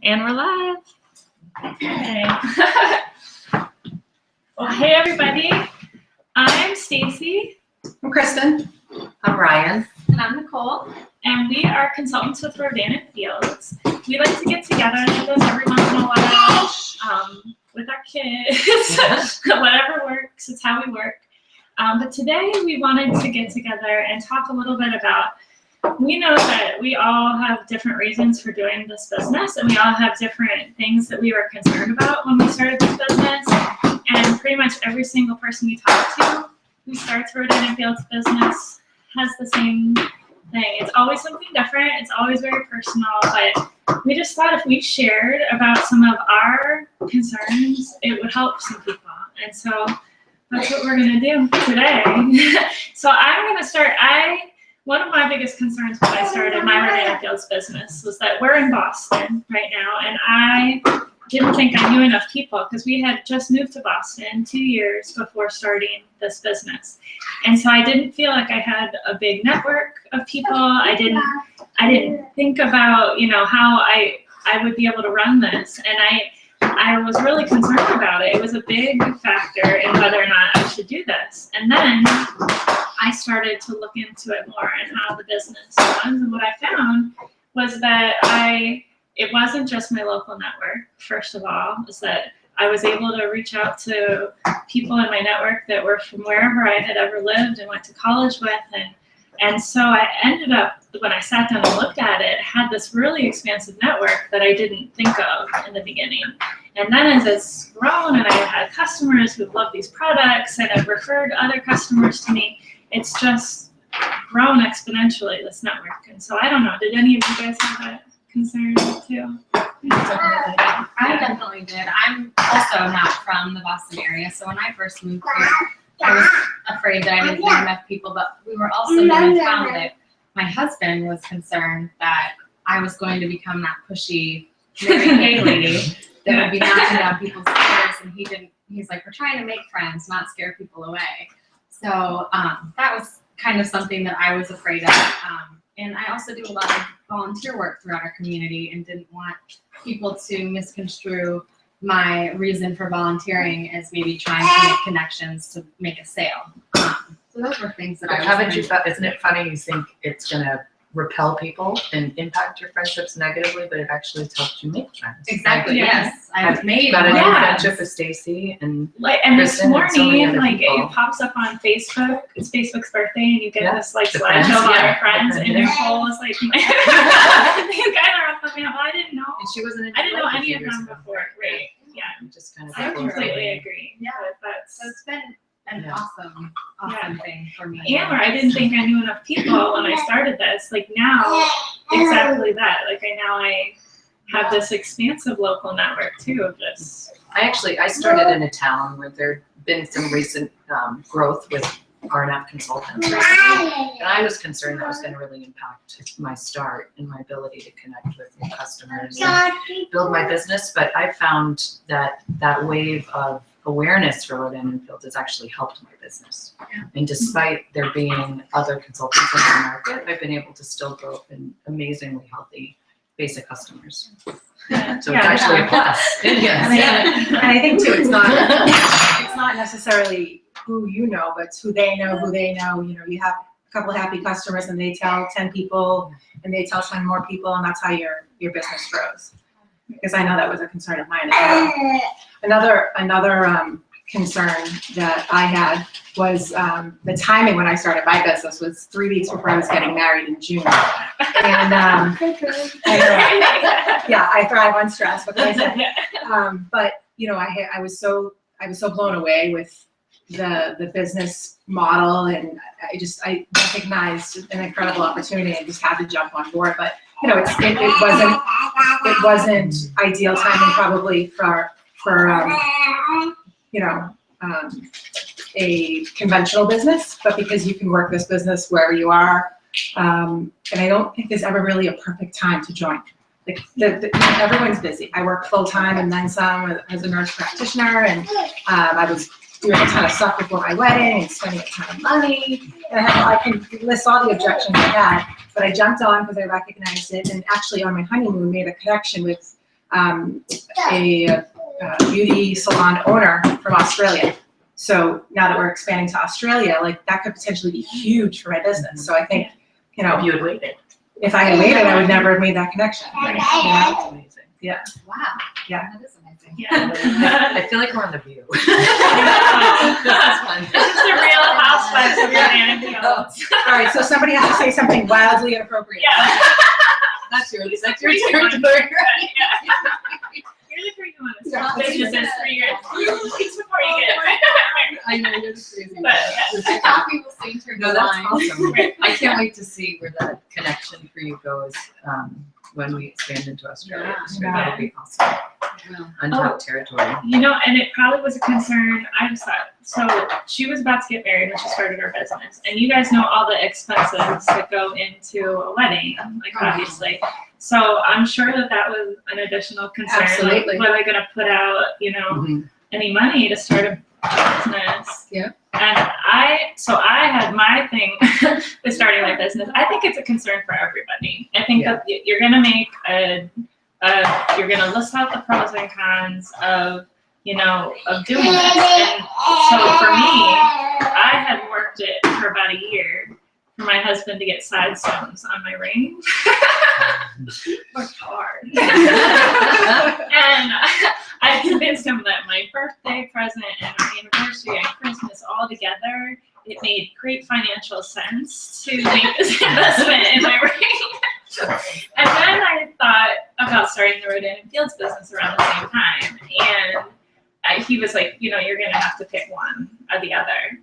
And we're live. Okay. Well, hey everybody. I'm Stacy. I'm Kristen. I'm Ryan. And I'm Nicole. And we are consultants with Rodan Fields. We like to get together and do this every once in a while with our kids. Whatever works, it's how we work. But today we wanted to get together and talk a little bit about, we know that we all have different reasons for doing this business, and we all have different things that we were concerned about when we started this business. And pretty much every single person we talk to who starts Rodan Fields business has the same thing. It's always something different. It's always very personal, but we just thought if we shared about some of our concerns, it would help some people. And so that's what we're going to do today. So I'm going to start. One of my biggest concerns when I started my Rodan Fields business was that we're in Boston right now, and I didn't think I knew enough people because we had just moved to Boston 2 years before starting this business. And so I didn't feel like I had a big network of people. I didn't think about, how I would be able to run this. And I was really concerned about it. It was a big factor in whether or not I should do this. And then I started to look into it more and how the business runs. And what I found was that it wasn't just my local network, first of all, is that I was able to reach out to people in my network that were from wherever I had ever lived and went to college with. And so I ended up, when I sat down and looked at it, had this really expansive network that I didn't think of in the beginning. And then as it's grown and I had customers who love these products and have referred other customers to me, it's just grown exponentially, this network. And so I don't know, did any of you guys have that concern too? I definitely did. I'm also not from the Boston area, so when I first moved here, I was afraid that I didn't know enough people, but we were also then found that my husband was concerned that I was going to become that pushy Mary Kay lady that would be knocking down people's doors, and he's like, we're trying to make friends, not scare people away. So that was kind of something that I was afraid of. And I also do a lot of volunteer work throughout our community and didn't want people to misconstrue my reason for volunteering as maybe trying to make connections to make a sale. So those were things that Isn't it funny you think it's going to repel people and impact your friendships negatively, but it actually has helped you make friends? Exactly, yes. I've made got a new friends. friendship with Stacy and And this Kristen and so many morning, other people. it pops up on Facebook. It's Facebook's birthday, and you get this the slideshow friends, of all yeah. your friends, The and friends. Nicole was like, you guys are up with me. Well, I didn't know. And she wasn't in I didn't know your life a any few of years them ago. before. Right? Yeah. You just kind of I go forward. completely agree. Yeah. But So it's been an Yeah. awesome thing for me. and where I didn't think I knew enough people when I started this. Like now, exactly that. Like I have this expansive local network too of just. I started in a town where there'd been some recent growth with RNF consultants recently, and I was concerned that was going to really impact my start and my ability to connect with new customers and build my business. But I found that wave of awareness for Rodan Fields has actually helped my business. Yeah. And despite there being other consultants in the market, I've been able to still grow an amazingly healthy base of customers. So it's actually a plus. Yes. And I think too, it's not necessarily who you know, but it's who they know, who they know. You have a couple of happy customers and they tell 10 people and they tell 10 more people, and that's how your business grows. Because I know that was a concern of mine as well. Another concern that I had was the timing when I started my business was 3 weeks before I was getting married in June. And I thrive on stress. What can I say? But I was so blown away with the business model, and I recognized an incredible opportunity and just had to jump on board. But it wasn't ideal timing probably for a conventional business, but because you can work this business wherever you are, and I don't think there's ever really a perfect time to join. Like everyone's busy. I work full time and then some as a nurse practitioner, and I was doing a ton of stuff before my wedding and spending a ton of money. And I can list all the objections I had, but I jumped on because I recognized it, and actually on my honeymoon made a connection with a beauty salon owner from Australia. So now that we're expanding to Australia, like that could potentially be huge for my business. So I think, you If know, you had waited. if I had waited, I would never have made that connection. You know? That's amazing. Wow. Yeah. That is amazing. Yeah. I feel like we're on The View. This is fun. This is the Real Housewives of Rodan Fields. All right, so somebody has to say something wildly inappropriate. Yeah. That's your You're territory. You're the freak one. Yeah. Businesses 3 years, 3 weeks before you get it. I know, you're just crazy. But, I thought we will sing through No, the that's line. awesome. I can't wait to see where that connection for you goes when we expand into Australia. Yeah. So that'll be awesome. Well, Untapped territory. You know, and it probably was a concern. I just thought, so she was about to get married when she started her business. And you guys know all the expenses that go into a wedding, like obviously. So I'm sure that was an additional concern. Absolutely. Like, was I going to put out, you know, Mhm. any money to start a business? Yeah. And I had my thing with starting my business. I think it's a concern for everybody. I think that you're going to make you're going to list out the pros and cons of, you know, of doing this. And so for me, I had worked it for about a year for my husband to get side stones on my ring. Worked hard. And I convinced him that my birthday present and our anniversary and Christmas all together, it made great financial sense to make this investment in my ring. And then I thought about starting the Rodan Fields business around the same time. And he was like, you know, you're going to have to pick one or the other.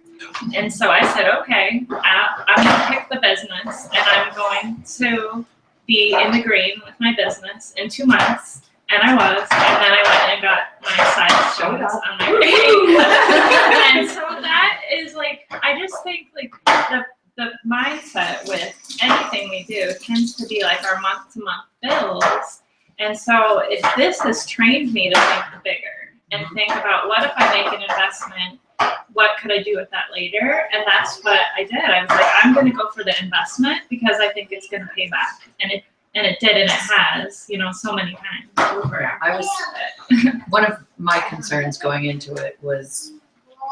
And so I said, okay, I'm going to pick the business and I'm going to be in the green with my business in 2 months. And I was. And then I went and got my side stones on my ring. And so that is like, I just think like the mindset with anything we do tends to be like our month-to-month bills. And so this has trained me to think bigger and think about what if I make an investment, what could I do with that later? And that's what I did. I was like, I'm going to go for the investment because I think it's going to pay back. And it did, and it has, you know, so many times over. One of my concerns going into it was,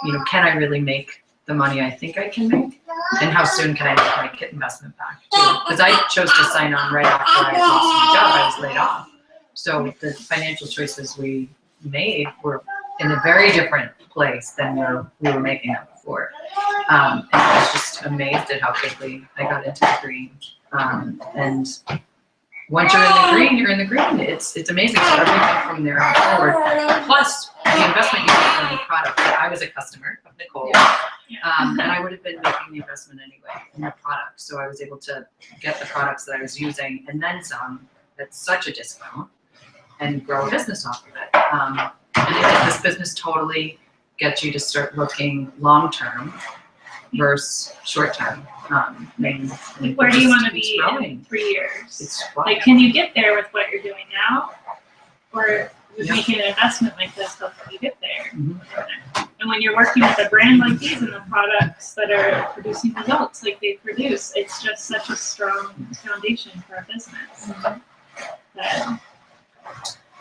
you know, can I really make the money I think I can make? And how soon can I make my investment back too? Because I chose to sign on right after I lost my job. I was laid off. So the financial choices we made were in a very different place than we were making them before. And I was just amazed at how quickly I got into the green. And once you're in the green, you're in the green. It's amazing. So everything from there on forward, plus the investment you make in the product. I was a customer of Nicole, and I would have been making the investment anyway in the product. So I was able to get the products that I was using and then some at such a discount and grow a business off of it. And I think this business totally gets you to start looking long-term versus short-term. Like, where do you want to be in 3 years? It's like, can you get there with what you're doing now? Or would making an investment like this help you get there? Mhm. And when you're working with a brand like these and the products that are producing results like they produce, it's just such a strong foundation for a business. That,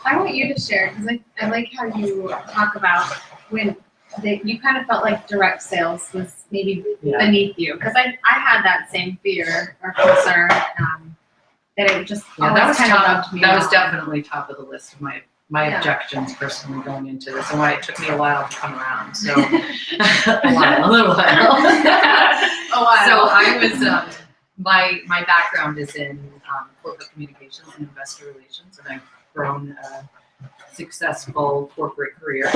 I want you to share, because I like how you talk about when you kind of felt like direct sales was maybe beneath you. Because I had that same fear or concern that it just that was kind of top. rubbed me That was wrong. definitely top of the list of my objections personally going into this, and why it took me a while to come around. So a little while. Oh, wow. So I was my background is in corporate communications and investor relations, and I've grown a successful corporate career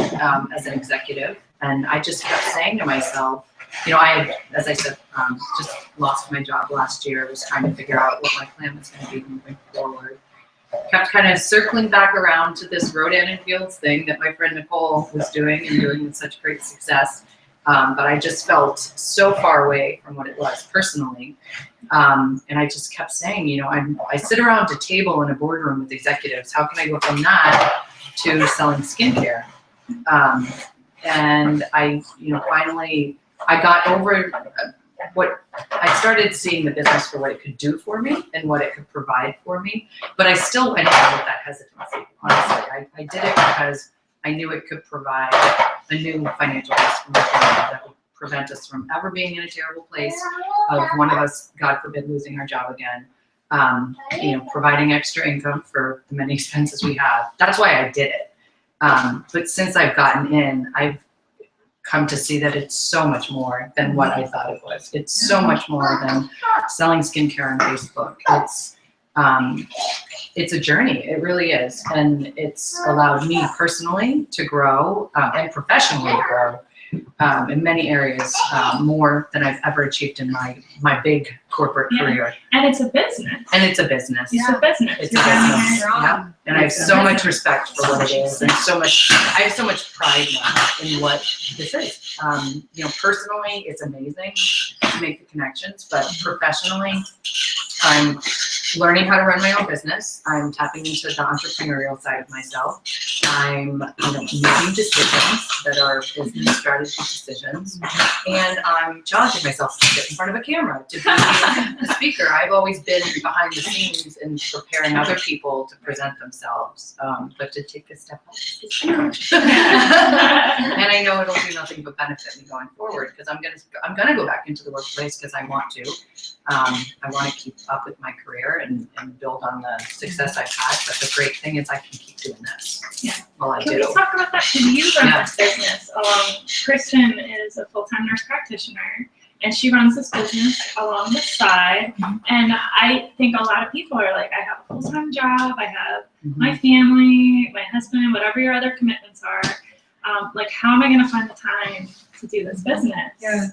as an executive. And I just kept saying to myself, you know, I had, as I said, just lost my job last year. I was trying to figure out what my plan was going to be moving forward. Kept kind of circling back around to this Rodan Fields thing that my friend Nicole was doing and doing with such great success. But I just felt so far away from what it was personally. And I just kept saying, you know, I sit around a table in a boardroom with executives. How can I go from that to selling skincare? And I, you know, finally I got over I started seeing the business for what it could do for me and what it could provide for me, but I still went in with that hesitancy, honestly. I did it because I knew it could provide a new financial risk for my family that would prevent us from ever being in a terrible place of one of us, God forbid, losing our job again. Providing extra income for the many expenses we have. That's why I did it. But since I've gotten in, I've come to see that it's so much more than what I thought it was. It's so much more than selling skincare on Facebook. It's a journey. It really is. And it's allowed me personally to grow and professionally to grow in many areas more than I've ever achieved in my big corporate career. And it's a business. And it's a business. It's a business. It's a business. Yeah. And I have so much respect for what it is, and I have so much pride now in what this is. Personally, it's amazing to make the connections, but professionally, I'm learning how to run my own business. I'm tapping into the entrepreneurial side of myself. I'm making decisions that are business strategy decisions, and I'm challenging myself to get in front of a camera, to be a speaker. I've always been behind the scenes and preparing other people to present themselves, but to take a step up is huge. And I know it'll do nothing but benefit me going forward, because I'm gonna go back into the workplace because I want to. I want to keep up with my career and build on the success I've had. But the great thing is I can keep doing this while I Can do. we talk about that? Because you run this business along. Kristen is a full-time nurse practitioner, and she runs this business along the side. And I think a lot of people are like, I have a full-time job, I have my family, my husband, whatever your other commitments are. How am I going to find the time to do this business? Yeah.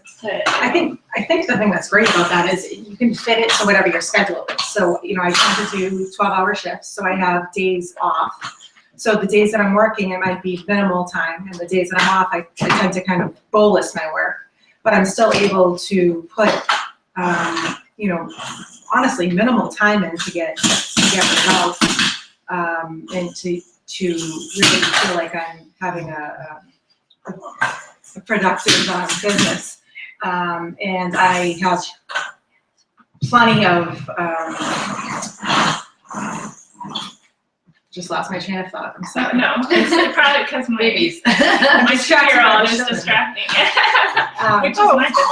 I think the thing that's great about that is you can fit it to whatever your schedule is. So, I tend to do 12-hour shifts, so I have days off. So the days that I'm working, it might be minimal time, and the days that I'm off, I tend to kind of bolus my work. But I'm still able to put, honestly, minimal time in to get results, and to really feel like I'm having a productive business. And I have plenty of, just lost my train of thought, I'm sorry. No, it's probably because my Babies. my 2-year-old is distracting, which is my business.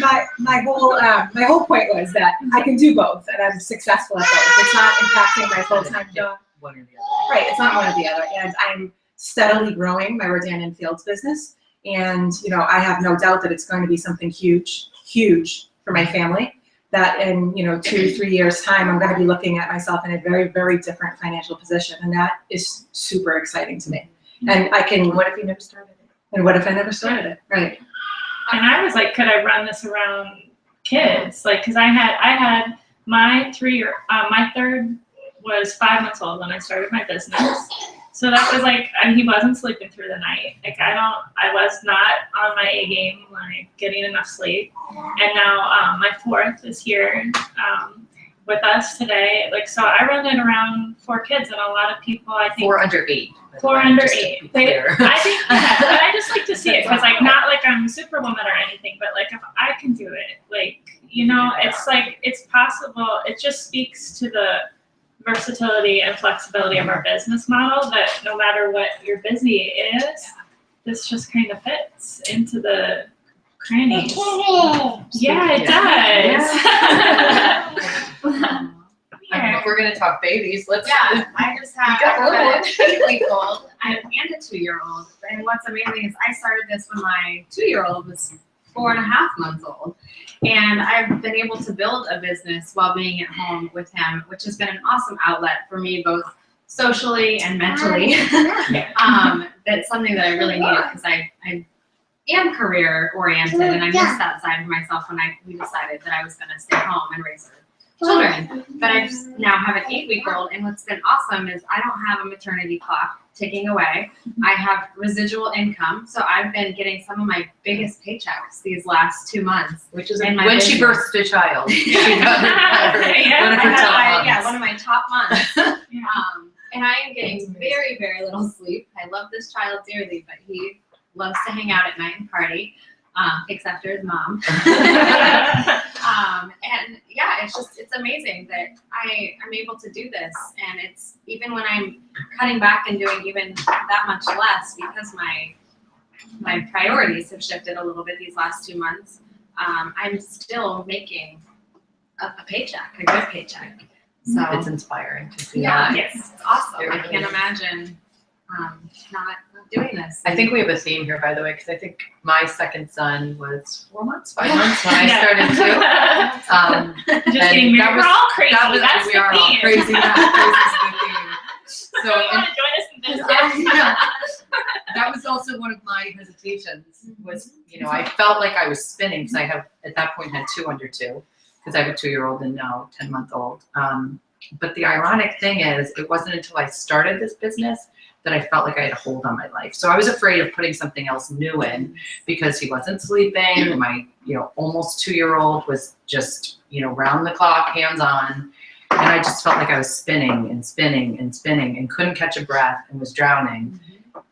But my whole point was that I can do both, and I'm successful at both. It's not impacting my full-time job. One or the other. Right, it's not one or the other. And I'm steadily growing my Rodan Fields business, and I have no doubt that it's going to be something huge for my family. That in 2-3 years time, I'm going to be looking at myself in a very, very different financial position, and that is super exciting to me. And I can. What if you never started it? And what if I never started it? Right. And I was like, could I run this around kids? Because I had my my third was 5 months old when I started my business. So that was he wasn't sleeping through the night. I was not on my A game, getting enough sleep. And now my fourth is here with us today. So I run it around 4 kids, and a lot of people, I think. 4 under 8. 4 under 8. I think, but I just like to see it, because not like I'm Superwoman or anything, but if I can do it, it's possible. It just speaks to the versatility and flexibility of our business model, that no matter what your busy is, this just kind of fits into the crannies. Yeah, it does. We're going to talk babies. Let's. Yeah, I just have an 8-week-old and a 2-year-old. And what's amazing is I started this when my 2-year-old was 4.5 months old. And I've been able to build a business while being at home with him, which has been an awesome outlet for me, both socially and mentally. That's something that I really needed, because I am career oriented, and I missed that side of myself when we decided that I was going to stay home and raise her children. But I now have an 8-week-old, and what's been awesome is I don't have a maternity clock ticking away. I have residual income, so I've been getting some of my biggest paychecks these last 2 months. Which is in my when business. she birthed a child. She got one of her top months. One of my top months. And I am getting very, very little sleep. I love this child dearly, but he loves to hang out at night and party, except for his mom. And yeah, it's amazing that I'm able to do this. And it's even when I'm cutting back and doing even that much less, because my priorities have shifted a little bit these last 2 months, I'm still making a paycheck, a good paycheck. So It's inspiring to see yeah, that. Yes. it's awesome. It I really can't is. imagine not doing this. I think we have a theme here, by the way, because I think my second son was 4 months, 5 months when I Yeah. started too. Just And getting that married. was- We're all crazy. That was, That's we the are all theme. crazy. That is the theme. So So, you and want to join us in this? Yeah. that was also one of my hesitations was, I felt like I was spinning because I have, at that point, had 2 under 2 because I have a 2-year-old and now 10-month-old. But the ironic thing is, it wasn't until I started this business that I felt like I had a hold on my life. So I was afraid of putting something else new in because he wasn't sleeping. My, almost 2-year-old was just, round the clock, hands on. And I just felt like I was spinning and spinning and spinning and couldn't catch a breath and was drowning.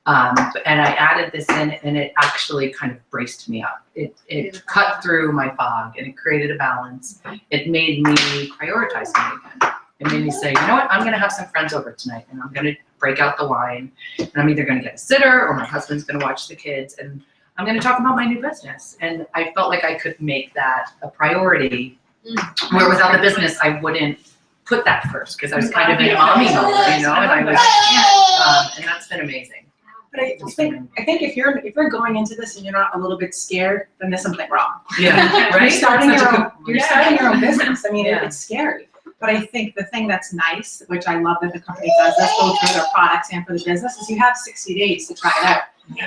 And I added this in and it actually kind of braced me up. It cut through my fog and it created a balance. It made me prioritize me again. It made me say, you know what, I'm gonna have some friends over tonight and I'm gonna break out the wine and I'm either gonna get a sitter or my husband's gonna watch the kids and I'm gonna talk about my new business. And I felt like I could make that a priority where without the business, I wouldn't put that first because I was kind of in mommy mode, and I was, and that's been amazing. But I think if you're going into this and you're not a little bit scared, then there's something wrong. Yeah, right? You're starting That's such a your own. good point. You're starting your own business. I mean, Yeah. it's scary. But I think the thing that's nice, which I love that the company does, this both for their products and for the business, is you have 60 days to try it out.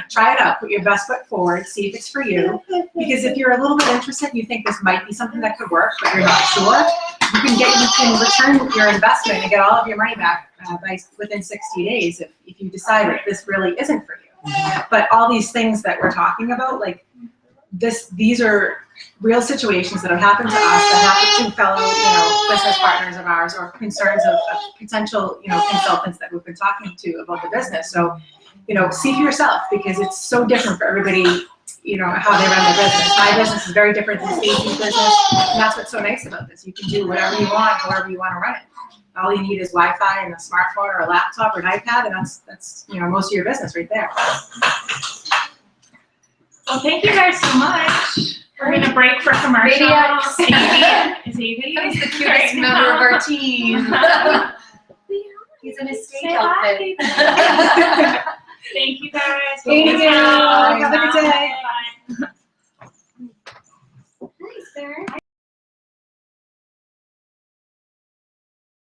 Try it out. Put your best foot forward. See if it's for you. Because if you're a little bit interested, and you think this might be something that could work, but you're not sure, you can return your investment and get all of your money back within 60 days if you decide that this really isn't for you. But all these things that we're talking about, like these are real situations that have happened to us, that happen to fellow, business partners of ours, or concerns of potential, consultants that we've been talking to about the business. So, see for yourself because it's so different for everybody, how they run their business. My business is very different than Stacey's business, and that's what's so nice about this. You can do whatever you want, however you want to run it. All you need is Wi-Fi and a smartphone or a laptop or an iPad, and that's most of your business right there. Well, thank you guys so much. We're gonna break for commercials. Is Evie? He's the cutest member of our team. He's in his stage Say outfit. hi. Thank you guys. Thank you. Bye. Have a good day. Bye. Nice, Sarah.